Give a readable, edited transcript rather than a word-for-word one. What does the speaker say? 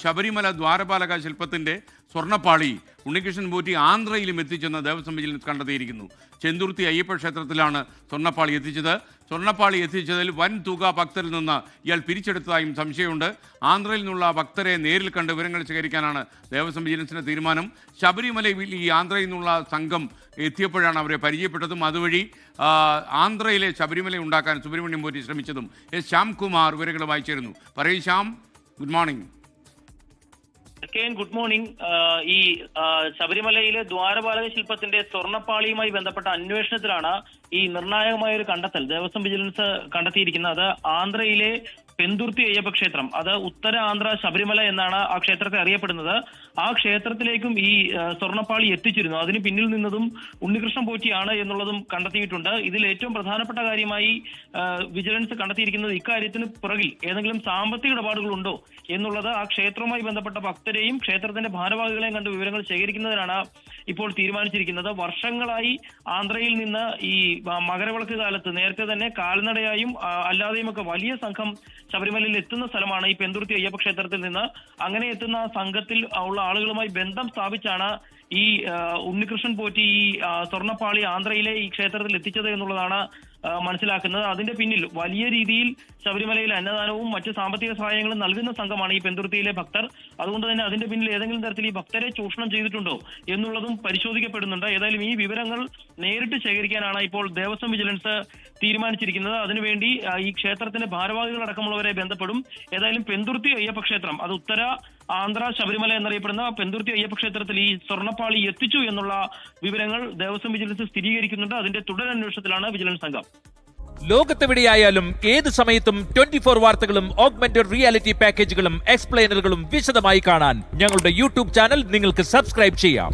Sabarimala ദ്വാരപാലക ശില്പത്തിന്റെ സ്വർണ്ണപ്പാളി Unnikrishnan Potti ആന്ധ്രയിലും എത്തിച്ചെന്ന് Devaswom vigilance കണ്ടെത്തിയിരിക്കുന്നു. ചെന്തുരുത്തി അയ്യപ്പ ക്ഷേത്രത്തിലാണ് സ്വർണ്ണപ്പാളി എത്തിച്ചത്. സ്വർണ്ണപ്പാളി എത്തിച്ചതിൽ വൻ തുക ഭക്തരിൽ നിന്ന് ഇയാൾ പിരിച്ചെടുത്തതായും സംശയമുണ്ട്. ആന്ധ്രയിൽ നിന്നുള്ള ഭക്തരെ നേരിൽ കണ്ട് വിവരങ്ങൾ ശേഖരിക്കാനാണ് ദേവസ്വം വിജിലൻസിന്റെ തീരുമാനം. ശബരിമലയിൽ ഈ ആന്ധ്രയിൽ നിന്നുള്ള സംഘം എത്തിയപ്പോഴാണ് അവരെ പരിചയപ്പെട്ടതും അതുവഴി ആന്ധ്രയിലെ ശബരിമല ഉണ്ടാക്കാൻ സുബ്രഹ്മണ്യം പോറ്റി ശ്രമിച്ചതും. ശ്യാംകുമാർ വിവരങ്ങളുമായി ചേരുന്നു. പറയൂ Shyam, good morning. Good morning. ഈ ശബരിമലയിലെ ദ്വാരപാലക ശില്പത്തിന്റെ സ്വർണ്ണപ്പാളിയുമായി ബന്ധപ്പെട്ട അന്വേഷണത്തിലാണ് ഈ നിർണായകമായ ഒരു കണ്ടെത്തൽ ദേവസ്വം വിജിലൻസ് കണ്ടെത്തിയിരിക്കുന്നത്. ആന്ധ്രയിലെ പെന്തുർത്തി അയ്യപ്പ ക്ഷേത്രം, അത് ഉത്തര ആന്ധ്ര ശബരിമല എന്നാണ് ആ ക്ഷേത്രത്തെ അറിയപ്പെടുന്നത്. ആ ക്ഷേത്രത്തിലേക്കും ഈ സ്വർണ്ണപ്പാളി എത്തിച്ചിരുന്നു. അതിന് പിന്നിൽ നിന്നതും ഉണ്ണികൃഷ്ണൻ പോറ്റിയാണ് എന്നുള്ളതും കണ്ടെത്തിയിട്ടുണ്ട്. ഇതിൽ ഏറ്റവും പ്രധാനപ്പെട്ട കാര്യമായി വിജിലൻസ് കണ്ടെത്തിയിരിക്കുന്നത് ഇക്കാര്യത്തിന് പുറകിൽ ഏതെങ്കിലും സാമ്പത്തിക ഇടപാടുകളുണ്ടോ എന്നുള്ളത്. ആ ക്ഷേത്രവുമായി ബന്ധപ്പെട്ട ഭക്തരെയും ക്ഷേത്രത്തിന്റെ ഭാരവാഹികളെയും കണ്ട് വിവരങ്ങൾ ശേഖരിക്കുന്നതിനാണ് ഇപ്പോൾ തീരുമാനിച്ചിരിക്കുന്നത്. വർഷങ്ങളായി ആന്ധ്രയിൽ നിന്ന് ഈ മകരവിളക്ക് കാലത്ത് നേരത്തെ തന്നെ കാൽനടയായും അല്ലാതെയും ഒക്കെ വലിയ സംഘം ശബരിമലയിൽ എത്തുന്ന സ്ഥലമാണ് ഈ പെന്തുർത്തി അയ്യപ്പ ക്ഷേത്രത്തിൽ നിന്ന്. അങ്ങനെ എത്തുന്ന സംഘത്തിൽ ഉള്ള ആളുകളുമായി ബന്ധം സ്ഥാപിച്ചാണ് ഈ ഉണ്ണികൃഷ്ണൻ പോറ്റി ഈ സ്വർണ്ണപ്പാളി ആന്ധ്രയിലെ ഈ ക്ഷേത്രത്തിൽ എത്തിച്ചത് എന്നുള്ളതാണ് മനസ്സിലാക്കുന്നത്. അതിന്റെ പിന്നിൽ വലിയ രീതിയിൽ ശബരിമലയിൽ അന്നദാനവും മറ്റ് സാമ്പത്തിക സഹായങ്ങളും നൽകുന്ന സംഘമാണ് ഈ പെന്തുർത്തിയിലെ ഭക്തർ. അതുകൊണ്ട് തന്നെ അതിന്റെ പിന്നിൽ ഏതെങ്കിലും തരത്തിൽ ഈ ഭക്തരെ ചൂഷണം ചെയ്തിട്ടുണ്ടോ എന്നുള്ളതും പരിശോധിക്കപ്പെടുന്നുണ്ട്. ഏതായാലും ഈ വിവരങ്ങൾ നേരിട്ട് ശേഖരിക്കാനാണ് ഇപ്പോൾ ദേവസ്വം വിജിലൻസ് തീരുമാനിച്ചിരിക്കുന്നത്. അതിനുവേണ്ടി ഈ ക്ഷേത്രത്തിന്റെ ഭാരവാഹികളടക്കമുള്ളവരെ ബന്ധപ്പെടും. ഏതായാലും പെന്തുർത്തി അയ്യപ്പ ക്ഷേത്രം, അത് ഉത്തര ആന്ധ്ര ശബരിമല എന്നറിയപ്പെടുന്ന പെന്തുർത്തി അയ്യപ്പ ക്ഷേത്രത്തിൽ ഈ സ്വർണ്ണപ്പാളി എത്തിച്ചു എന്നുള്ള വിവരങ്ങൾ ദേവസ്വം വിജിലൻസ് സ്ഥിരീകരിക്കുന്നുണ്ട്. അതിന്റെ തുടരന്വേഷണത്തിലാണ് വിജിലൻസ് സംഘം. ലോകത്തെവിടെയായാലും ഏത് സമയത്തും 24 വാർത്തകളും ഓഗ്മെന്റഡ് റിയാലിറ്റി പാക്കേജുകളും എക്സ്പ്ലെയിനറുകളും വിശദമായി കാണാൻ ഞങ്ങളുടെ യൂട്യൂബ് ചാനൽ നിങ്ങൾക്ക് സബ്സ്ക്രൈബ് ചെയ്യാം.